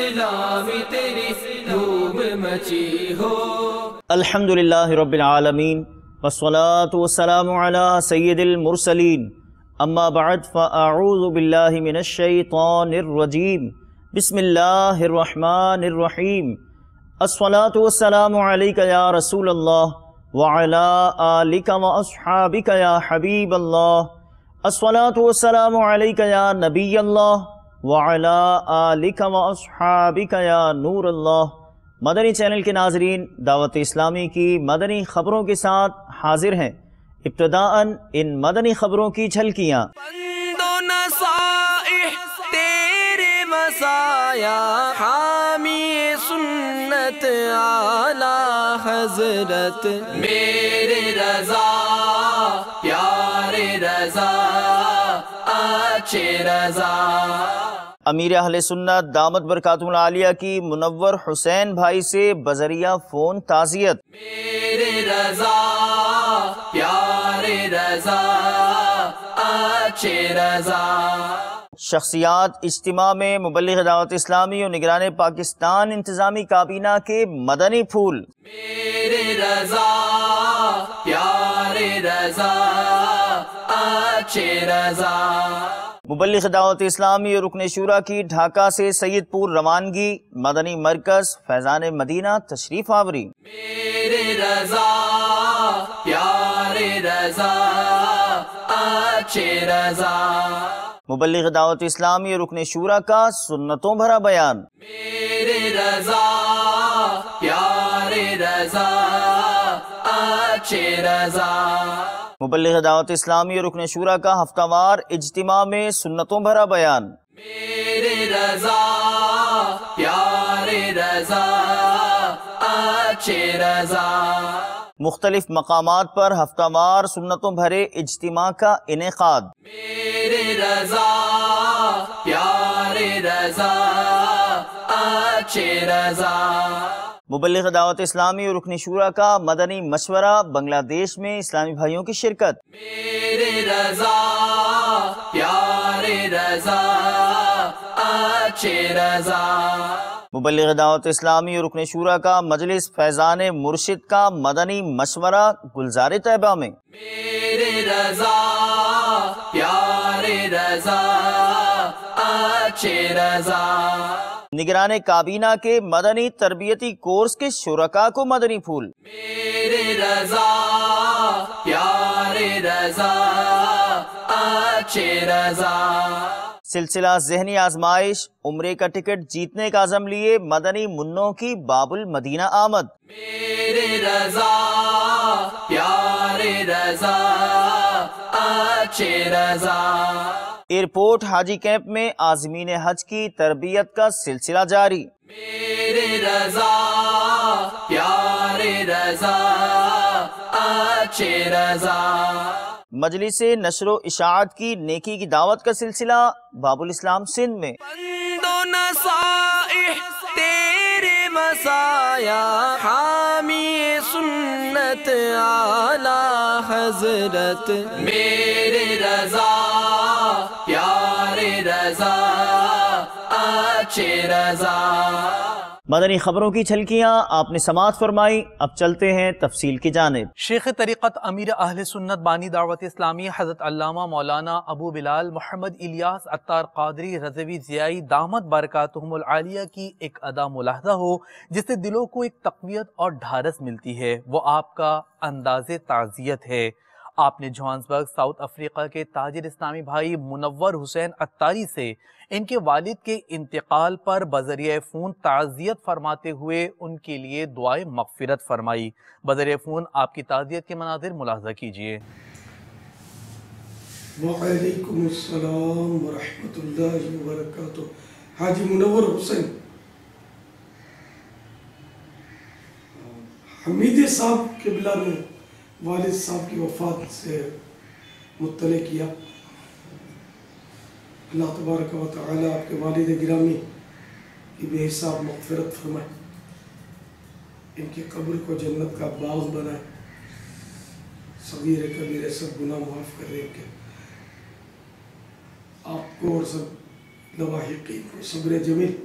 اسلام تیری دھوم مچی ہو۔ الحمدللہ رب العالمین والصلاة والسلام علی سید المرسلین، اما بعد فاعوذ باللہ من الشیطان الرجیم، بسم اللہ الرحمن الرحیم۔ الصلاة والسلام علیک یا رسول اللہ وعلی آلک واصحابک یا حبیب اللہ۔ الصلاة والسلام علیک یا نبی اللہ وعلی آلک واصحابک یا نور اللہ۔ مدنی چینل کے ناظرین، دعوت اسلامی کی مدنی خبروں کے ساتھ حاضر ہیں۔ ابتداءً ان مدنی خبروں کی جھلکیاں۔ بند و نصائح تیرے مسایا، حامی سنت اعلی حضرت، میرے رضا پیارے رضا اچھے رضا۔ امیر اہل سنت دامت برکاتہ العالیہ کی منور حسین بھائی سے بذریعہ فون تعزیت۔ میرے رضا پیارے رضا اچھے رضا۔ شخصیات اجتماع میں مبلغ دعوت اسلامی اور نگران پاکستان انتظامی کابینہ کے مدنی پھول۔ میرے رضا پیارے رضا اچھے رضا۔ مبلغ دعوت اسلامی اور رکن شورا کی ڈھاکہ سے سید پور روانگی، مدنی مرکز فیضان مدینہ تشریف آوری۔ میرے رضا پیارے رضا اچھے رضا۔ مبلغ دعوت اسلامی اور رکن شورا کا سنتوں بھرا بیان۔ میرے رضا پیارے رضا اچھے رضا۔ مبلغ دعوت اسلامی اور رکن شورا کا ہفتہ وار اجتماع میں سنتوں بھرا بیان۔ میرے رضا پیارے رضا اچھے رضا۔ مختلف مقامات پر ہفتہ وار سنتوں بھرے اجتماع کا انعقاد۔ میرے رضا پیارے رضا اچھے رضا۔ مبلغ دعوت اسلامی اور رکن شورا کا مدنی مشورہ، بنگلہ دیش میں اسلامی بھائیوں کی شرکت۔ میرے رضا پیارے رضا اچھے رضا۔ مبلغ دعوت اسلامی اور رکن شورا کا مجلس فیضان مرشد کا مدنی مشورہ گلزار طیبہ میں۔ میرے رضا پیارے رضا اچھے رضا۔ نگران کابینہ کے مدنی تربیتی کورس کے شرکاء کو مدنی پھول۔ میرے رضا پیارے رضا اچھے رضا۔ سلسلہ ذہنی آزمائش، عمرے کا ٹکٹ جیتنے کا عزم لیے مدنی منوں کی باب المدینہ آمد۔ میرے رضا پیارے رضا اچھے رضا۔ ایئرپورٹ حاجی کیمپ میں عازمین حج کی تربیت کا سلسلہ جاری۔ میرے رضا پیارے رضا اچھے رضا۔ مجلس نشر و اشاعت کی نیکی کی دعوت کا سلسلہ باب الاسلام سندھ میں۔ بند و نصائح تیرے مسایا، حامی سنت اعلی حضرت، میرے رضا پیارے رضا اچھے رضا۔ مدنی خبروں کی جھلکیاں آپ نے سماعت فرمائی، اب چلتے ہیں تفصیل کی جانب۔ شیخ طریقت امیر اہل سنت بانی دعوت اسلامی حضرت علامہ مولانا ابو بلال محمد الیاس عطار قادری رضوی ضیائی دامت برکاتہم العالیہ کی ایک ادا ملاحظہ ہو جس سے دلوں کو ایک تقویت اور ڈھارس ملتی ہے، وہ آپ کا انداز تعزیت ہے۔ آپ نے جوہانسبرگ ساؤتھ افریقہ کے تاجر اسلامی بھائی منور حسین عطاری سے ان کے والد کے انتقال پر بذریعہ فون تعزیت فرماتے ہوئے ان کے لیے دعائے مغفرت فرمائی۔ بذریعہ فون آپ کی تعزیت کے مناظر ملاحظہ کیجیے۔ وعلیکم السلام ورحمۃ اللہ وبرکاتہ۔ حاجی منور حسین حمیدی صاحب قبلہ نے والد صاحب کی وفات سے مطلع کیا۔ اللہ تبارک و تعالی آپ کے والد گرامی کی بے حساب مغفرت فرمائے، ان کی قبر کو جنت کا باغ بنائے، صغیر کبیر سب گناہ معاف کر دے کے آپ کو اور سب لواحقین کو صبر جمیل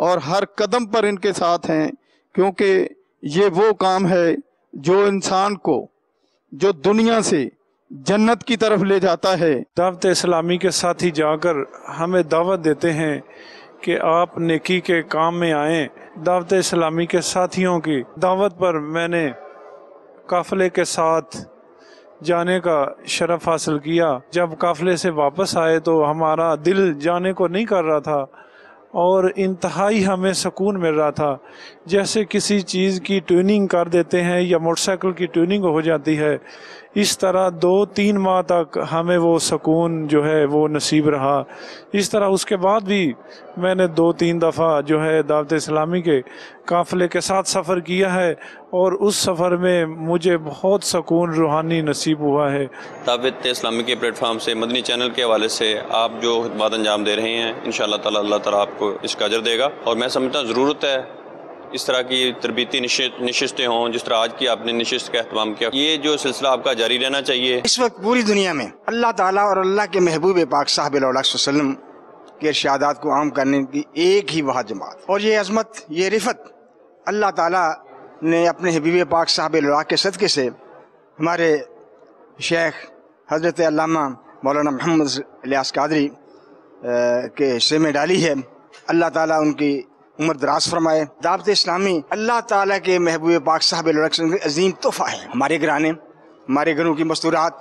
اور ہر قدم پر ان کے ساتھ ہیں، کیونکہ یہ وہ کام ہے جو انسان کو جو دنیا سے جنت کی طرف لے جاتا ہے۔ دعوت اسلامی کے ساتھی جا کر ہمیں دعوت دیتے ہیں کہ آپ نیکی کے کام میں آئیں۔ دعوت اسلامی کے ساتھیوں کی دعوت پر میں نے قافلے کے ساتھ جانے کا شرف حاصل کیا۔ جب قافلے سے واپس آئے تو ہمارا دل جانے کو نہیں کر رہا تھا اور انتہائی ہمیں سکون مل رہا تھا، جیسے کسی چیز کی ٹیوننگ کر دیتے ہیں یا موٹر سائیکل کی ٹیوننگ ہو جاتی ہے، اس طرح 2-3 ماہ تک ہمیں وہ سکون جو ہے وہ نصیب رہا۔ اس طرح اس کے بعد بھی میں نے 2-3 دفعہ جو ہے دعوت اسلامی کے قافلے کے ساتھ سفر کیا ہے، اور اس سفر میں مجھے بہت سکون روحانی نصیب ہوا ہے۔ دعوت اسلامی کے پلیٹ فارم سے، مدنی چینل کے حوالے سے آپ جو خدمات انجام دے رہے ہیں، انشاءاللہ تعالی اللہ تعالیٰ آپ کو اس کا اجر دے گا، اور میں سمجھتا ہوں ضرورت ہے اس طرح کی تربیتی نشستیں ہوں، جس طرح آج کی آپ نے نشست کا اہتمام کیا، یہ جو سلسلہ آپ کا جاری رہنا چاہیے۔ اس وقت پوری دنیا میں اللہ تعالیٰ اور اللہ کے محبوب پاک صاحب صلی اللہ علیہ وسلم کے ارشادات کو عام کرنے کی ایک ہی واحد جماعت، اور یہ عظمت، یہ رفت اللہ تعالیٰ نے اپنے حبیب پاک صاحب اللہ کے صدقے سے ہمارے شیخ حضرت علامہ مولانا محمد الیاس قادری کے حصے میں ڈالی ہے۔ اللہ تعالیٰ ان کی عمر دراز فرمائے۔ دعوت اسلامی اللہ تعالیٰ کے محبوب پاک صاحب علیہ وسلم کا عظیم تحفہ ہے۔ ہمارے گھرانے، ہمارے گھروں کی مستورات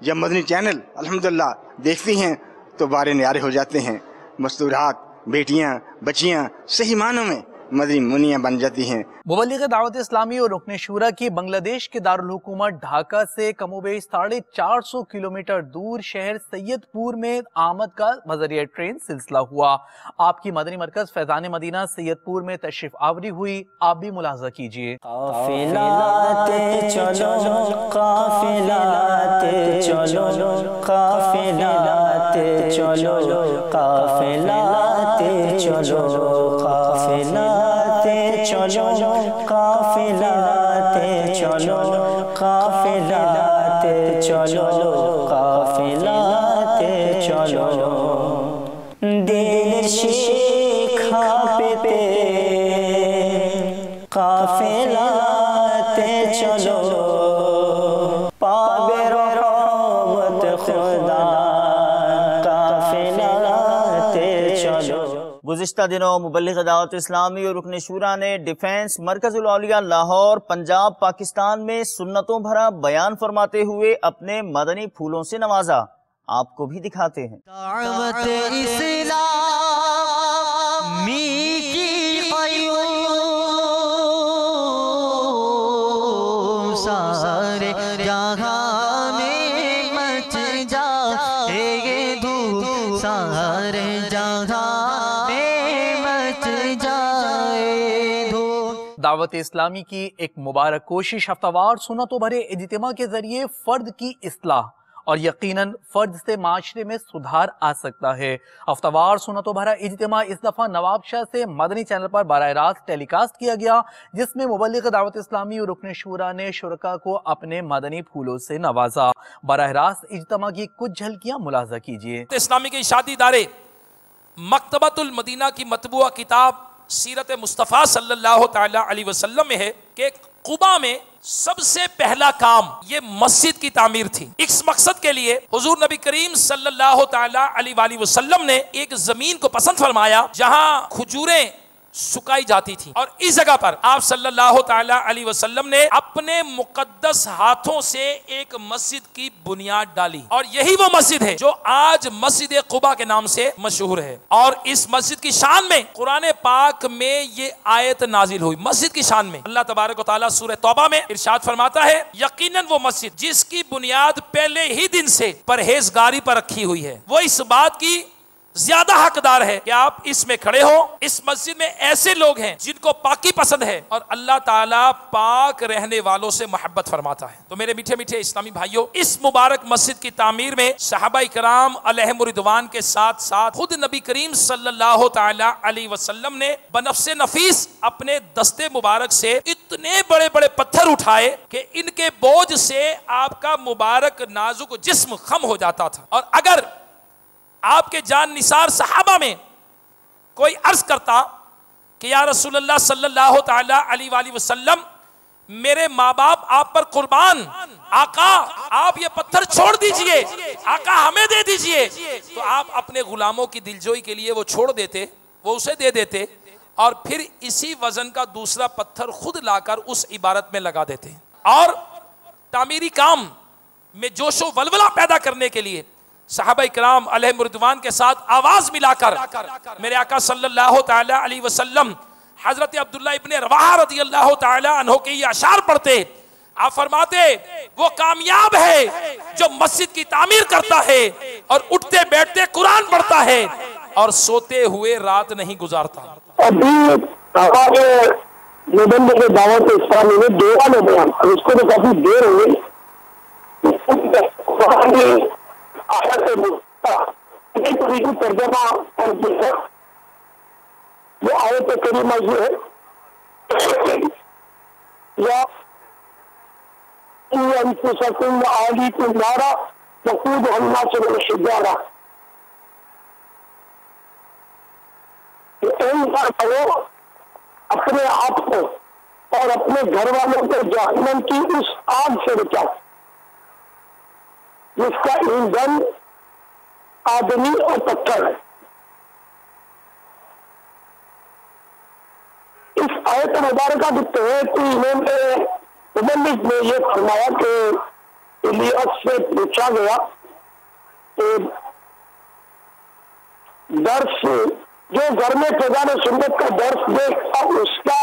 جب مدنی چینل الحمدللہ دیکھتی ہیں تو بارے نیارے ہو جاتے ہیں۔ مستورات، بیٹیاں، بچیاں صحیح معنوں میں مدنی منیاں بن جاتی ہیں۔ مبلغ دعوت اسلامی اور رکن شورا کی بنگلہ دیش کے دارالحکومت ڈھاکہ سے کم و بیش 450 کلومیٹر دور شہر سید پور میں آمد کا بذریعہ ٹرین سلسلہ ہوا۔ آپ کی مدنی مرکز فیضان مدینہ سید پور میں تشریف آوری ہوئی، آپ بھی ملاحظہ کیجئے۔ قافلاتے چلو، قافلاتے چلو، قافلاتے چلو، قافلاتے چلو، قافلاتے چلو، قافلاتے چلو، قافلاتے چلو، قافلاتے چلو، دل شیخا پہ قافلاتے چلو، پابے رحمت خدا قافلاتے چلو۔ گزشتہ دنوں مبلغ دعوت اسلامی اور رکن شورا نے ڈیفنس مرکز الاولیاء لاہور پنجاب پاکستان میں سنتوں بھرا بیان فرماتے ہوئے اپنے مدنی پھولوں سے نوازا، آپ کو بھی دکھاتے ہیں۔ دعوت اسلامی کی قیوم سارے جہاں میں مچ جائے دھوم، سارے جہاں میں مچ جائے دھوم۔ دعوت اسلامی کی ایک مبارک کوشش ہفتہ وار سنتوں بھرے اجتماع کے ذریعے فرد کی اصلاح اور یقیناً فرد سے معاشرے میں سدھار آ سکتا ہے۔ ہفتہ وار سنتوں بھرا اجتماع اس دفعہ نواب شاہ سے مدنی چینل پر براہ راست ٹیلی کاسٹ کیا گیا، جس میں مبلغ دعوت اسلامی اور رکن شورا نے شرکاء کو اپنے مدنی پھولوں سے نوازا۔ براہ راست اجتماع کی کچھ جھلکیاں ملاحظہ کیجیے۔ اسلامی کے ارشادی ادارے مکتبۃ المدینہ کی مطبوعہ کتاب سیرت مصطفیٰ صلی اللہ تعالی علیہ وسلم میں ہے کہ قباء میں سب سے پہلا کام یہ مسجد کی تعمیر تھی۔ اس مقصد کے لیے حضور نبی کریم صلی اللہ تعالی علیہ وآلہ وسلم نے ایک زمین کو پسند فرمایا جہاں کھجوریں سکائی جاتی تھی، اور اس جگہ پر آپ صلی اللہ تعالی علیہ وسلم نے اپنے مقدس ہاتھوں سے ایک مسجد کی بنیاد ڈالی، اور یہی وہ مسجد ہے جو آج مسجد قباء کے نام سے مشہور ہے۔ اور اس مسجد کی شان میں قرآن پاک میں یہ آیت نازل ہوئی۔ مسجد کی شان میں اللہ تبارک و تعالیٰ سورہ توبہ میں ارشاد فرماتا ہے، یقیناً وہ مسجد جس کی بنیاد پہلے ہی دن سے پرہیزگاری پر رکھی ہوئی ہے، وہ اس بات کی زیادہ حقدار ہے کہ آپ اس میں کھڑے ہو۔ اس مسجد میں ایسے لوگ ہیں جن کو پاکی پسند ہے اور اللہ تعالیٰ پاک رہنے والوں سے محبت فرماتا ہے۔ تو میرے میٹھے میٹھے اسلامی بھائیوں، اس مبارک مسجد کی تعمیر میں صحابہ کرام علیہم رضوان کے ساتھ ساتھ خود نبی کریم صلی اللہ تعالی علیہ وسلم نے بنفس نفیس اپنے دستے مبارک سے اتنے بڑے بڑے پتھر اٹھائے کہ ان کے بوجھ سے آپ کا مبارک نازک جسم خم ہو جاتا تھا، اور اگر آپ کے جان نثار صحابہ میں کوئی عرض کرتا کہ یا رسول اللہ صلی اللہ تعالی علیہ وآلہ وسلم میرے ماں باپ آپ پر قربان، آقا آپ یہ پتھر چھوڑ دیجئے، آقا ہمیں دے دیجئے. تو آپ اپنے غلاموں کی دلجوئی کے لیے وہ چھوڑ دیتے، وہ اسے دے دیتے، اور پھر اسی وزن کا دوسرا پتھر خود لا کر اس عبارت میں لگا دیتے. اور تعمیری کام میں جوش و ولولہ پیدا کرنے کے لیے صحابہ اکرام علیہم رضوان کے ساتھ آواز ملا کر میرے آقا صلی اللہ تعالی علیہ وسلم حضرت عبداللہ ابن رواحہ رضی اللہ تعالی عنہ کے یہ اشعار پڑھتے. آپ فرماتے وہ کامیاب ہے جو مسجد کی تعمیر کرتا ہے اور اٹھتے بیٹھتے قرآن پڑھتا ہے اور سوتے ہوئے رات نہیں گزارتا. ابھی ہمارے نومبر کے دعوت اسلامی میں دیوان بیان، اس کو تو کافی دیر ہوئی. ترجمہ وہ آیت کریمہ یہ ہے یا انفسکم وآلیکم نارا وقودها الناس والحجارہ، اپنے آپ کو اور اپنے گھر والوں کو جہنم کی اس آگ سے بچاؤ جس کا ایندھن آدمی اور پتھر ہے. اس آیت مبارکہ کے تحت انہوں نے یہ فرمایا کہ الیاس سے پوچھا گیا کہ درس جو گھر میں فیضان سنت کا درس دے اس کا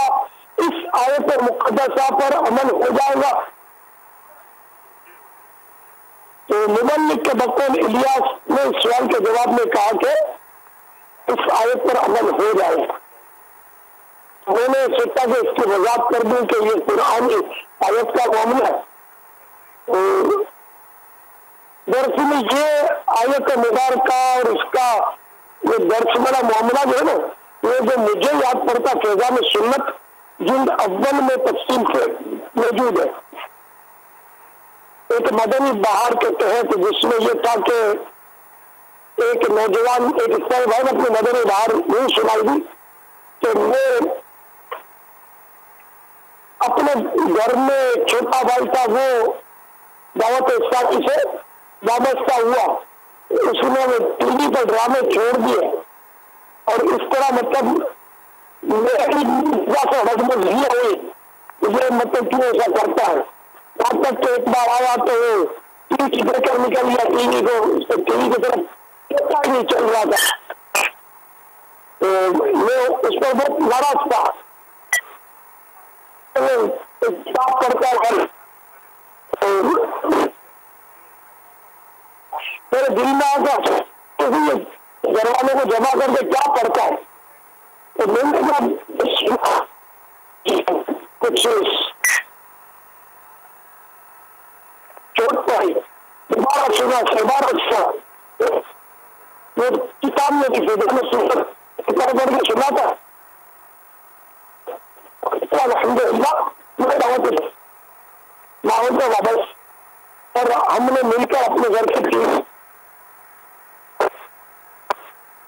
اس آیت مقدسہ پر عمل ہو جائے گا. تو مبلغ کے بقول الیاس نے اس سوال کے جواب میں کہا کہ اس آیت پر عمل ہو جائے گا. میں نے سوچا کہ اس کی وضاحت کر دوں کہ یہ قرآن آیت کا معاملہ ہے. دراصل یہ آیت مبارکہ اور اس کا یہ درس والا معاملہ جو ہے نا، یہ جو مجھے یاد پڑتا فیضان سنت جلد اول میں تفصیل سے موجود ہے. ایک مدنی بہار کے تحت جس میں یہ تھا کہ ایک نوجوان ایک اسلامی بھائی نے اپنی مدنی بہار یوں سنائی دی کہ میں اپنے گھر میں چھوٹا بھائی تھا، وہ دعوت اسلامی سے وابستہ ہوا، اس نے ٹی وی پر ڈرامے چھوڑ دیے اور اس طرح مطلب میری سے حکمت یہ ہوئی یہ مطلب کیوں ایسا کرتا ہے. یہاں تک کہ ایک بار آیا تو ٹی وی کی بریکر نکل گیا ٹی وی کو، اس کو ٹی وی کی طرف پتا ہی نہیں چل رہا تھا. تو میں اس پر بہت ناراض تھا. کتاب پڑھتا ہے میرے دل میں آتا گھر والوں کو جمع کر کے کیا پڑھتا ہے. تو میں نے کچھ چوٹ پائی، دوبارہ سنا وہ کتاب میں بھی کتاب پڑھ کے سنا تھا. الحمدللہ میں دعوت ماحول کا واپس اور ہم نے مل کر اپنے گھر سے کی.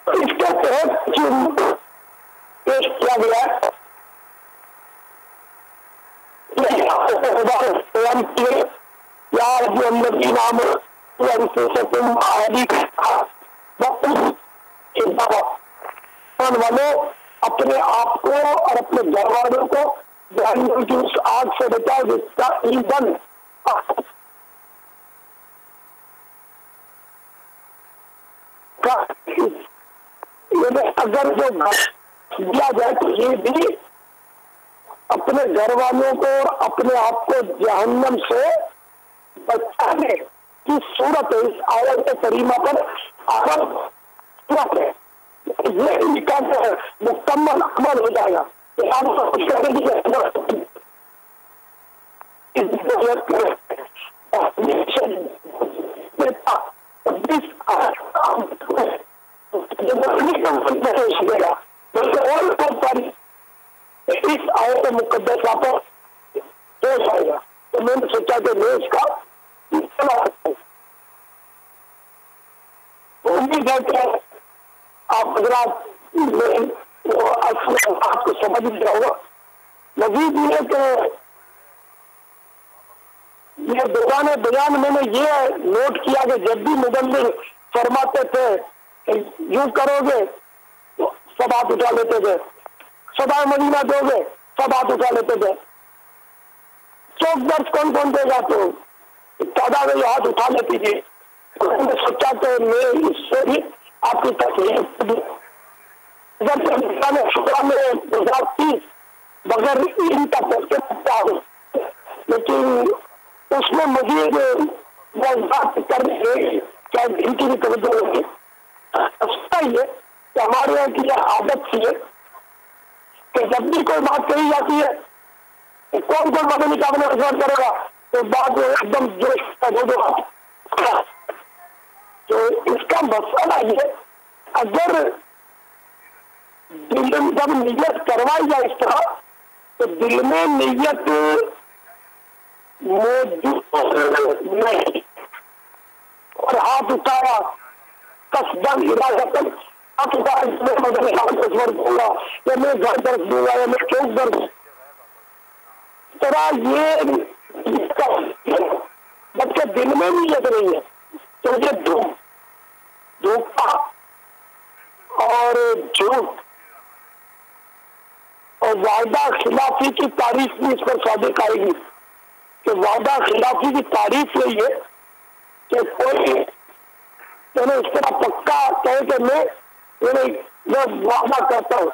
اس کے تحت پیش کیا گیا والوں اپنے آپ کو اور اپنے گھر والوں کو جہنم کی اس آگ سے بچاؤ جس کا ایندھن اگر جو دیا جائے تو یہ بھی اپنے گھر والوں کو اور اپنے آپ کو جہنم سے بچانے کی صورت ہے. اس آیت کریمہ پر عمل صورت ہے، یہ نکال ہے مکمل عمل ہو جائے گا. اس آیت مقدسہ پر پیش آئے گا. تو میں نے سوچا کہ میں اس کا امید ہے کہ آپ حضرات وہ اصل بات کو سمجھ لیا ہوگا. مزید یہ کہ یہ دوران بیان میں نے یہ نوٹ کیا کہ جب بھی مبلغ فرماتے تھے کہ یوں کرو گے تو سب ہاتھ اٹھا لیتے تھے, صدائے مدینہ دو گے سب ہاتھ اٹھا لیتے تھے. چوک درس کون کون دے گا تو تعداد یہ ہاتھ اٹھا لیتی تھی. میں نے سوچا کہ میں اس سے بھی آپ کی تکلیف شکرہ میں 2030 بغیر ان کا پہنچے سکتا ہوں, لیکن اس میں مزید وضاحت کرنے چاہے ان کی بھی توجہ ہوگی. اچھا یہ کہ ہمارے یہاں کی یہ عادت سی ہے کہ جب بھی کوئی بات کہی جاتی ہے کہ کون کون مدنی کا اپنے اثر کرے گا تو بات ایک دم جوش کا ہو جائے. تو اس کا مسئلہ یہ اگر دل جب نیت کروائی جائے اس طرح تو دل میں نیت موجود نہیں اور ہاتھ اٹھایا قصداً ارادتاً ہاتھ اٹھایا میں مدنی کا اثر دوں گا یا میں گھر درس دوں گا یا میں چوک درس اس طرح یہ جبکہ دل میں نیت نہیں ہے تو یہ دھوکہ اور جھوٹ اور وعدہ خلافی کی تعریف بھی اس پر صادق آئے گی کہ وعدہ خلافی کی تعریف یہی ہے کہ کوئی اس طرح پکا کہے کہ میں وعدہ کرتا ہوں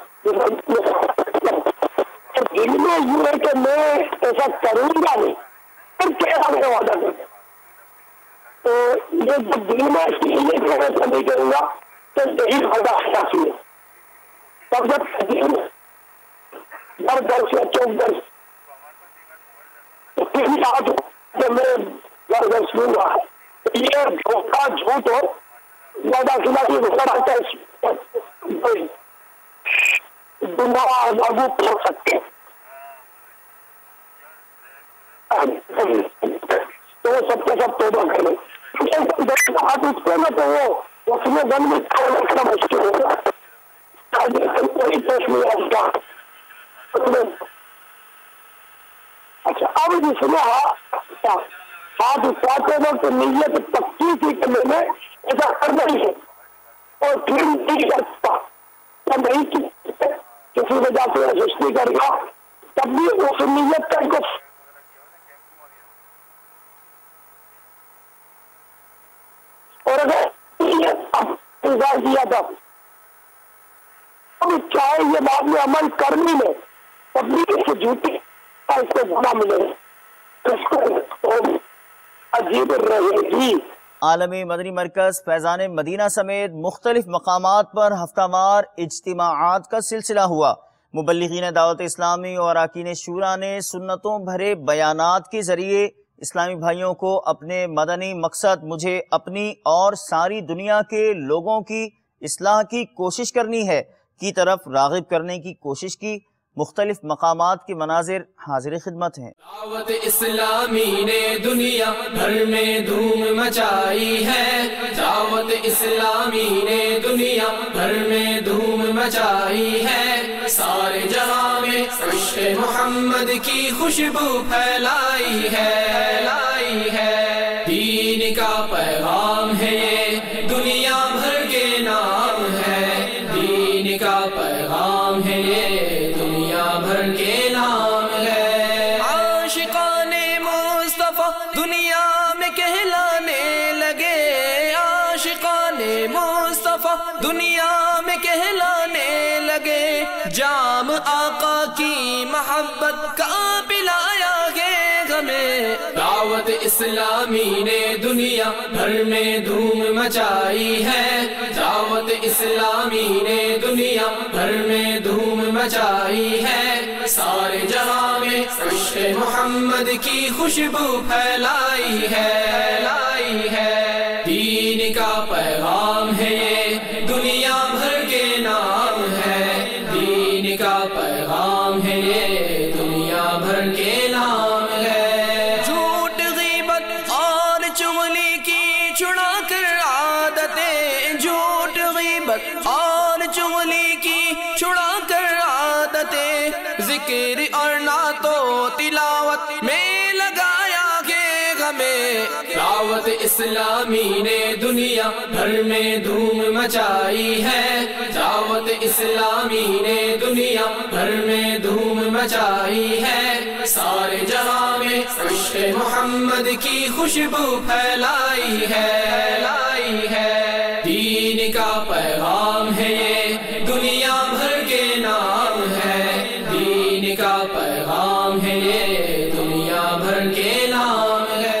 دل میں یہ ہے کہ میں ایسا کروں گا نہیں پھر کیسا میں وعدہ کرتا ہوں. تو یہ جب دل میں ایسا نہیں کروں گا تو یہی وعدہ خلافی ہے. تب جب دل میں گھر درس یا چوک درس تو پھر میں گھر درس لوں گا. یہ دھوکہ جھوٹ ہو وعدہ خلافی بخار آتا ہے دنیا لاگو کر سکتے تو وہ سب کے سب توبہ کر لیں. ہاتھ اٹھتے نا تو وہ اس میں دن بھی رکھنا مشکل ہوگا. کوئی پیش نہیں آتا. اچھا اب جس میں ہاتھ اٹھاتے وقت نیت پکی تھی کہ میں نے ایسا کرنا ہی ہے اور پھر نہیں کرتا یا نہیں کسی وجہ سے سستی کر گیا تب بھی اس نیت کا کچھ اور اگر کیا تھا اب چاہے یہ بعد میں عمل کرنی میں تبلیغ سے جھوٹی اس کو گناہ ملے اس کو عجیب رہے گی. عالمی مدنی مرکز فیضان مدینہ سمیت مختلف مقامات پر ہفتہ وار اجتماعات کا سلسلہ ہوا. مبلغین دعوت اسلامی اور اراکین شورا نے سنتوں بھرے بیانات کے ذریعے اسلامی بھائیوں کو اپنے مدنی مقصد مجھے اپنی اور ساری دنیا کے لوگوں کی اصلاح کی کوشش کرنی ہے کی طرف راغب کرنے کی کوشش کی. مختلف مقامات کے مناظر حاضر خدمت ہیں. دعوت اسلامی نے دنیا بھر میں دھوم مچائی ہے. دعوت اسلامی نے دنیا بھر میں دھوم مچائی ہے. سارے جہاں میں عشق محمد کی خوشبو پھیلائی ہے. دین کا پیغام ہے یہ دنیا بھر کے نام ہے. دین کا پیغام ہے یہ بھر کے نام ہے. عاشقان مصطفیٰ دنیا میں کہلانے لگے. عاشقان مصطفیٰ دنیا میں کہلانے لگے. جام آقا کی محبت کا پلایا گے ہمیں. دعوت اسلامی نے دنیا بھر میں دھوم مچائی ہے. دعوت اسلامی نے دنیا بھر میں دھوم مچائی ہے. سارے جہاں میں عشق محمد کی خوشبو پھیلائی ہے. دین کا پیغام ہے یہ دنیا بھر کے نام ہے. دین کا پیغام ہے یہ دنیا بھر کے نام ہے. جھوٹ غیبت اور چغلی کی چھڑا کر عادتیں. جھوٹ غیبت اور چغلی کی چھڑا کر ذکر اور نعت و تلاوت میں لگایا ہمیں دعوت اسلامی نے دنیا بھر میں دھوم مچائی ہے دعوت اسلامی نے دنیا بھر میں دھوم مچائی ہے سارے جہاں میں عشق محمد کی خوشبو پھیلائی ہے دین کا پیغام ہے یہ دنیا بھر کے نام ہے دین کا پیغام ہے یہ دنیا بھر کے نام ہے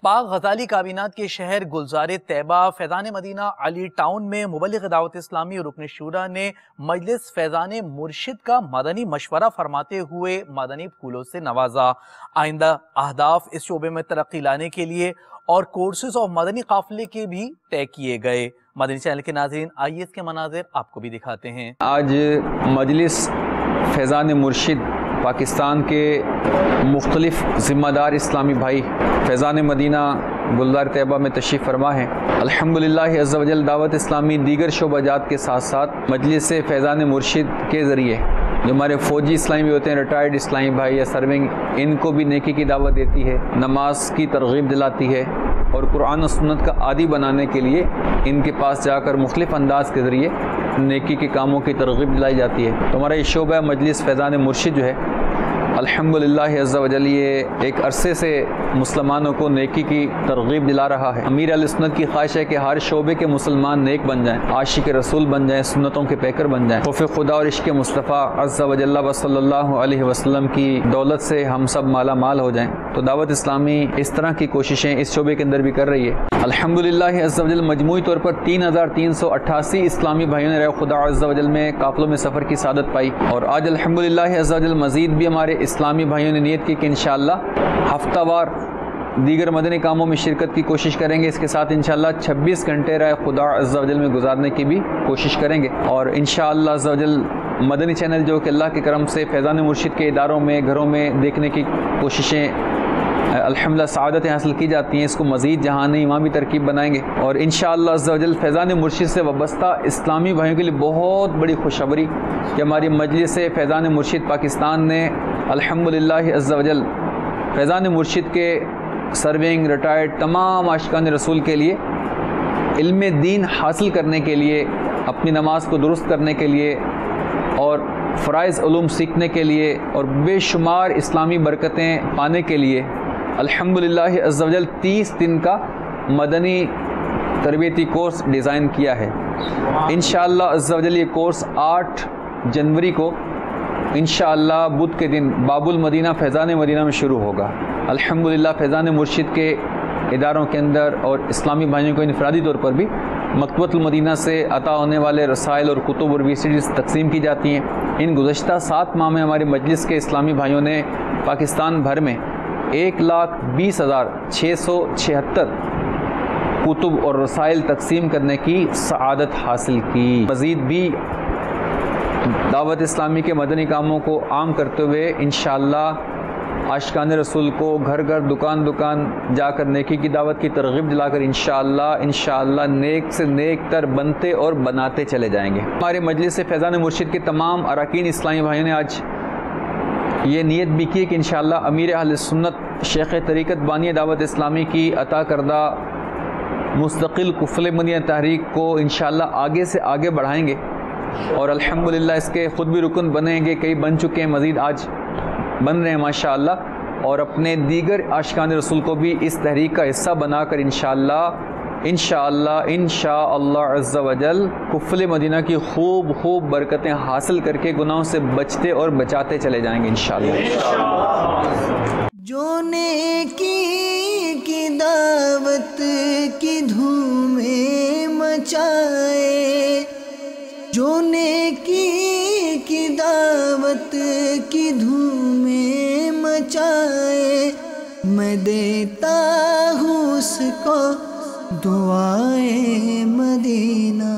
پاک غزالی کابینات کے شہر گلزار طیبہ فیضان مدینہ علی ٹاؤن میں مبلغ دعوت اسلامی اور رکن شورا نے مجلس فیضان مرشد کا مدنی مشورہ فرماتے ہوئے مدنی پھولوں سے نوازا۔ آئندہ اہداف اس شعبے میں ترقی لانے کے لیے اور کورسز آف مدنی قافلے کے بھی طے کیے گئے۔ مدنی چینل کے ناظرین آئیے اس کے مناظر آپ کو بھی دکھاتے ہیں۔ آج مجلس فیضان مرشد پاکستان کے مختلف ذمہ دار اسلامی بھائی فیضان مدینہ گلزار طیبہ میں تشریف فرما ہیں۔ الحمدللہ عز و جل دعوت اسلامی دیگر شعبہ جات کے ساتھ ساتھ مجلس فیضان مرشد کے ذریعے جو ہمارے فوجی اسلامی بھی ہوتے ہیں، ریٹائرڈ اسلامی بھائی یا سرونگ، ان کو بھی نیکی کی دعوت دیتی ہے، نماز کی ترغیب دلاتی ہے اور قرآن و سنت کا عادی بنانے کے لیے ان کے پاس جا کر مختلف انداز کے ذریعے نیکی کے کاموں کی ترغیب دلائی جاتی ہے۔ تو ہمارا یہ شعبہ مجلس فیضان مرشد جو ہے الحمدللہ عز و جل یہ ایک عرصے سے مسلمانوں کو نیکی کی ترغیب دلا رہا ہے۔ امیر اہل سنت کی خواہش ہے کہ ہر شعبے کے مسلمان نیک بن جائیں، عاشق رسول بن جائیں، سنتوں کے پیکر بن جائیں، خوف خدا اور عشق مصطفیٰ عز و جل و صلی اللہ علیہ وسلم کی دولت سے ہم سب مالا مال ہو جائیں۔ تو دعوت اسلامی اس طرح کی کوششیں اس شعبے کے اندر بھی کر رہی ہے۔ الحمدللہ عز و جل مجموعی طور پر 3388 اسلامی بھائیوں نے رضا خدا عز و جل میں قافلوں میں سفر کی سعادت پائی، اور آج الحمدللہ عز و جل مزید بھی ہمارے اسلامی بھائیوں نے نیت کی کہ انشاءاللہ ہفتہ وار دیگر مدنی کاموں میں شرکت کی کوشش کریں گے۔ اس کے ساتھ انشاءاللہ 26 گھنٹے رائے خدا عز و جل میں گزارنے کی بھی کوشش کریں گے، اور انشاءاللہ عز و جل مدنی چینل جو کہ اللہ کے کرم سے فیضان مرشد کے اداروں میں گھروں میں دیکھنے کی کوششیں الحمدللہ سعادتیں حاصل کی جاتی ہیں، اس کو مزید جہاں نہیں وہاں بھی ترکیب بنائیں گے، اور انشاءاللہ عز و جل فیضان مرشد سے وابستہ اسلامی بھائیوں کے لیے بہت بڑی خوشخبری کہ ہماری مجلس فیضان مرشد پاکستان نے الحمدللہ عز و جل فیضان مرشد کے سرونگ ریٹائرڈ تمام عاشقان رسول کے لیے علم دین حاصل کرنے کے لیے، اپنی نماز کو درست کرنے کے لیے اور فرائض علوم سیکھنے کے لیے اور بے شمار اسلامی برکتیں پانے کے لیے الحمدللہ عز و جل 30 دن کا مدنی تربیتی کورس ڈیزائن کیا ہے۔ انشاءاللہ عز و جل یہ کورس 8 جنوری کو انشاءاللہ بدھ کے دن باب المدینہ فیضان مدینہ میں شروع ہوگا۔ الحمدللہ فیضان مرشد کے اداروں کے اندر اور اسلامی بھائیوں کو انفرادی طور پر بھی مکتبۃ المدینہ سے عطا ہونے والے رسائل اور کتب اور VCDs تقسیم کی جاتی ہیں۔ ان گزشتہ 7 ماہ میں ہماری مجلس کے اسلامی بھائیوں نے پاکستان بھر میں 1,20,676 کتب اور رسائل تقسیم کرنے کی سعادت حاصل کی۔ مزید بھی دعوت اسلامی کے مدنی کاموں کو عام کرتے ہوئے انشاءاللہ عاشقان رسول کو گھر گھر دکان دکان جا کر نیکی کی دعوت کی ترغیب دلا کر انشاءاللہ نیک سے نیک تر بنتے اور بناتے چلے جائیں گے۔ ہمارے مجلس فیضان مرشد کے تمام اراکین اسلامی بھائیوں نے آج یہ نیت بھی کی کہ انشاءاللہ امیر اہل سنت شیخ طریقت بانی دعوت اسلامی کی عطا کردہ مستقل قفل مدینہ تحریک کو انشاءاللہ آگے سے آگے بڑھائیں گے، اور الحمدللہ اس کے خود بھی رکن بنیں گے، کئی بن چکے ہیں، مزید آج بن رہے ہیں ماشاءاللہ، اور اپنے دیگر عاشقان رسول کو بھی اس تحریک کا حصہ بنا کر انشاءاللہ عز و جل قفل مدینہ کی خوب برکتیں حاصل کر کے گناہوں سے بچتے اور بچاتے چلے جائیں گے انشاءاللہ۔ جو نیکی کی دعوت کی دھومیں مچائے، جو نیکی کی دعوت کی دھومیں مچائے، میں دیتا ہوں اس کو دعائے مدینہ۔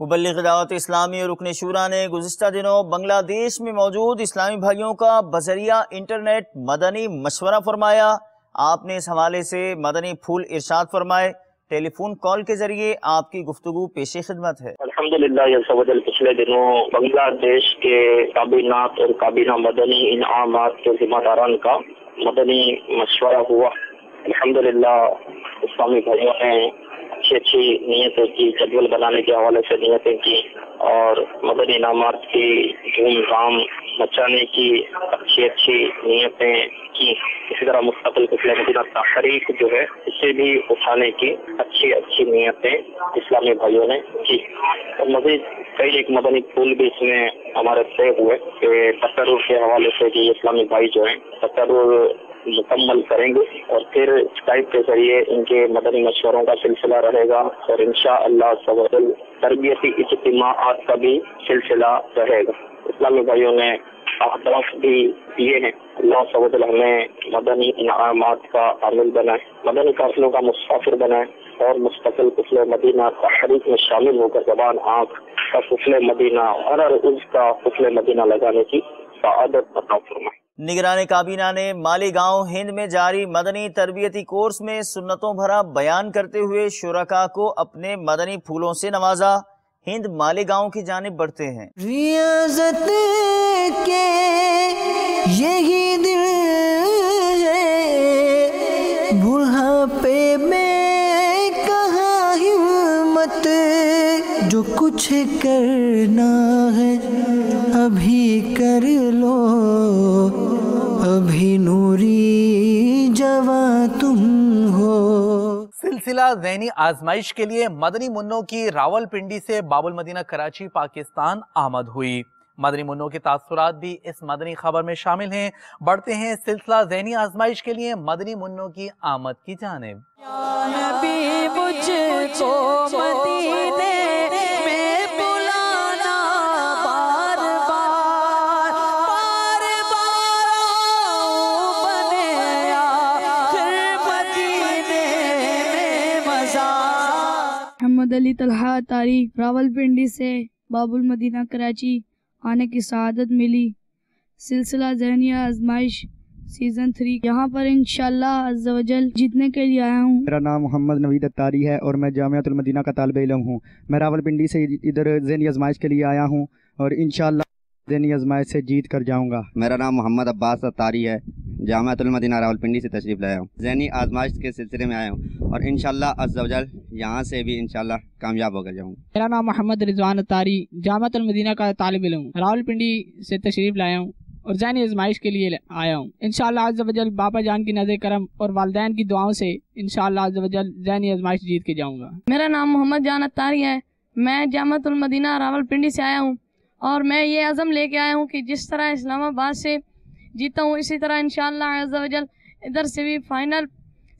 مبلغ دعوت اسلامی اور رکن شورا نے گزشتہ دنوں بنگلہ دیش میں موجود اسلامی بھائیوں کا بذریعہ انٹرنیٹ مدنی مشورہ فرمایا۔ آپ نے اس حوالے سے مدنی پھول ارشاد فرمائے ٹیلی فون کال کے ذریعے آپ کی گفتگو پیش خدمت ہے۔ الحمدللہ پچھلے دنوں بنگلہ دیش کے کابینات اور کابینہ مدنی انعامات کے ذمہ داران کا مدنی مشورہ ہوا۔ الحمدللہ اسلامی بھائیوں نے اچھی نیتیں کی، جدول بنانے کے حوالے سے نیتیں کی اور مدنی انعامات کی دھوم دھام مچانے کی اچھی نیتیں کی۔ اسی طرح مستقل قفلہ مدینہ تحریک جو ہے اسے بھی اٹھانے کی اچھی نیتیں اسلامی بھائیوں نے کی۔ اور مزید کئی ایک مدنی پھول بھی اس میں ہمارے طے ہوئے کہ تقرر کے حوالے سے بھی اسلامی بھائی جو ہیں تقرر مکمل کریں گے اور پھر اسکائپ کے ذریعے ان کے مدنی مشوروں کا سلسلہ رہے گا اور انشاءاللہ تربیتی اجتماعات کا بھی سلسلہ رہے گا۔ اسلامی بھائیوں نے اہداف بھی دیے ہیں، اللہ سبحانہ ہمیں مدنی انعامات کا عامل بنائے، مدنی قافلوں کا مسافر بنائے اور مستقل قفل مدینہ تحریک میں شامل ہو کر زبان آنکھ کا قفل مدینہ ہر عز کا قفل مدینہ لگانے کی سعادت عطا فرمائے۔ نگران کابینہ نے مالیگاؤں ہند میں جاری مدنی تربیتی کورس میں سنتوں بھرا بیان کرتے ہوئے شرکاء کو اپنے مدنی پھولوں سے نوازا۔ ہند مالیگاؤں کی جانب بڑھتے ہیں۔ ریاضت کے یہی دل ہے، بڑھاپے میں کہاں ہمت، جو کچھ کرنا ہے ابھی کر لو، ابھی نوری جواں تم ہو۔ سلسلہ ذہنی آزمائش کے لیے مدنی منوں کی راول پنڈی سے باب المدینہ کراچی پاکستان آمد ہوئی۔ مدنی منوں کے تاثرات بھی اس مدنی خبر میں شامل ہیں۔ بڑھتے ہیں سلسلہ ذہنی آزمائش کے لیے مدنی منوں کی آمد کی جانب۔ یا نبی مجھ کو مدینے میں بلانا بار بار، بار بار آؤں بنے آخر مدینے میں مزار۔ محمد علی طلحہ طاری راول پنڈی سے باب المدینہ کراچی آنے کی سعادت ملی۔ سلسلہ ذہنی آزمائش سیزن 3 یہاں پر انشاءاللہ عز و جل جیتنے کے لیے آیا ہوں۔ میرا نام محمد نوید اتاری ہے اور میں جامعۃ المدینہ کا طالب علم ہوں۔ میں راول پنڈی سے ادھر ذہنی آزمائش کے لیے آیا ہوں اور انشاءاللہ ذہنی آزمائش سے جیت کر جاؤں گا۔ میرا نام محمد عباس اتاری ہے، جامعۃ المدینہ راول پنڈی سے تشریف لایا ہوں، ذہنی آزمائش کے سلسلے میں آیا ہوں اور انشاءاللہ عز و جل یہاں سے بھی انشاءاللہ کامیاب ہو کر جاؤں گا۔ میرا نام محمد رضوان اتاری، جامعۃ المدینہ کا طالب علم ہوں، راول پنڈی سے تشریف لایا ہوں اور ذہنی آزمائش کے لیے آیا ہوں۔ انشاءاللہ عز و جل باپا جان کی نظر کرم اور والدین کی دعاؤں سے انشاءاللہ عز و جل ذہنی آزمائش جیت کے جاؤں گا۔ میرا نام محمد جان اتاری ہے، میں جامعۃ المدینہ راول پنڈی سے آیا ہوں اور میں یہ عزم لے کے آیا ہوں کہ جس طرح اسلام آباد سے جیتا ہوں اسی طرح انشاءاللہ عز و جل ادھر سے بھی فائنل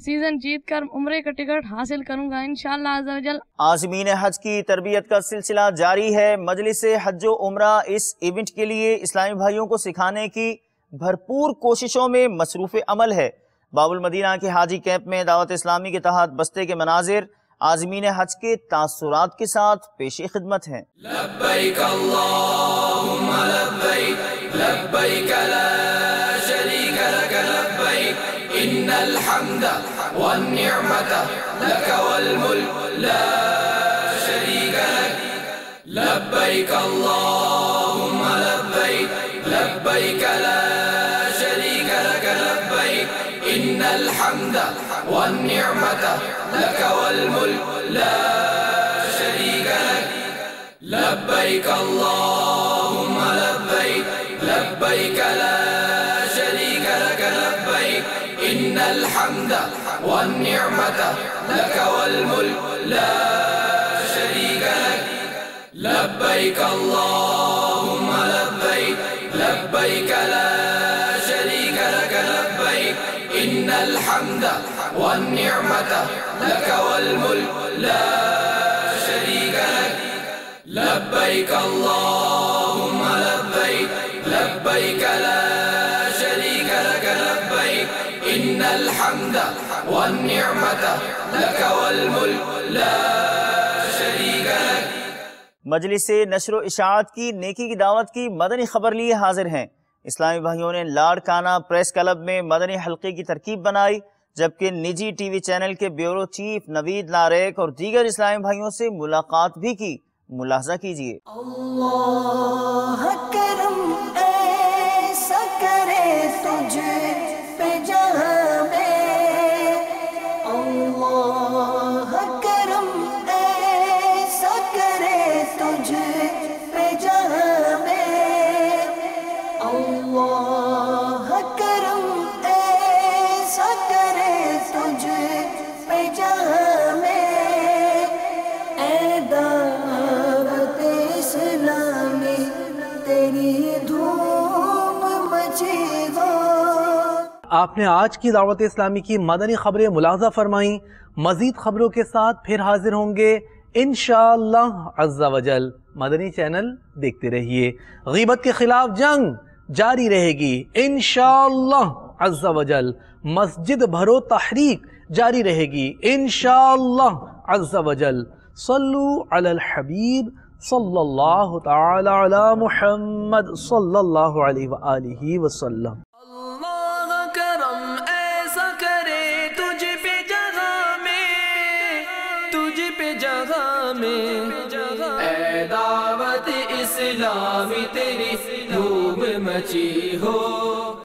سیزن جیت کر عمرے کا ٹکٹ حاصل کروں گا انشاءاللہ عز و جل۔ عازمین حج کی تربیت کا سلسلہ جاری ہے۔ مجلس حج و عمرہ اس ایونٹ کے لیے اسلامی بھائیوں کو سکھانے کی بھرپور کوششوں میں مصروف عمل ہے۔ باب المدینہ کے حاجی کیمپ میں دعوت اسلامی کے تحت بستے کے مناظر عازمین حج کے تاثرات کے ساتھ پیش خدمت ہیں۔ لبیک اللہم لبیک، لبیک لا شریک لک لبیک، ان الحمد والنعمت لک والملک لا شریک لک، لبیک اللہم لبیک، لبیک لا شریک لک لبیک، ان الحمد والنعمت لک والملک لا شریک لک، لبیک اللہم لبیک، لبیک لا شریک لک لبیک، ان الحمد والنعمت لک والملک لا شریک لک، لبیک اللہم لبیک، لبیک لا شریک لک لبیک، ان الحمد والنعمت لک والملک لا شریک لک، لبیک اللہم لبیک، لبیک لا شریک لک لبیک، ان الحمد والنعمت لک والملک لا شریک لک۔ مجلس نشر و اشاعت کی نیکی کی دعوت کی مدنی خبر لیے حاضر ہیں۔ اسلامی بھائیوں نے لاڑکانہ پریس کلب میں مدنی حلقے کی ترکیب بنائی۔ جبکہ نجی ٹی وی چینل کے بیورو چیف نوید ناریک اور دیگر اسلامی بھائیوں سے ملاقات بھی کی. ملاحظہ کیجیے. اللہ کرم ایسا کرے تجھ پہ جہاں میں، اللہ کرم ایسا کرے تجھ پہ جہاں میں، اللہ کرم ایسا کرے تجھ پہ جہاں میں، اے دعوت اسلامی تیری دھوم مچی ہو. آپ نے آج کی دعوت اسلامی کی مدنی خبریں ملاحظہ فرمائیں. مزید خبروں کے ساتھ پھر حاضر ہوں گے انشاءاللہ عز و جل. مدنی چینل دیکھتے رہیے. غیبت کے خلاف جنگ جاری رہے گی انشاءاللہ عز و جل. مسجد بھرو تحریک جاری رہے گی انشاءاللہ عز و جل. صلو علی الحبیب صلی اللہ تعالی علی محمد صلی اللہ علیہ وآلہ وسلم. اللہ کرم ایسا کرے تجھ پہ جگہ میں، تجھ پہ جگہ میں، اے دعوت اسلامی تیری دھوم مچی ہو.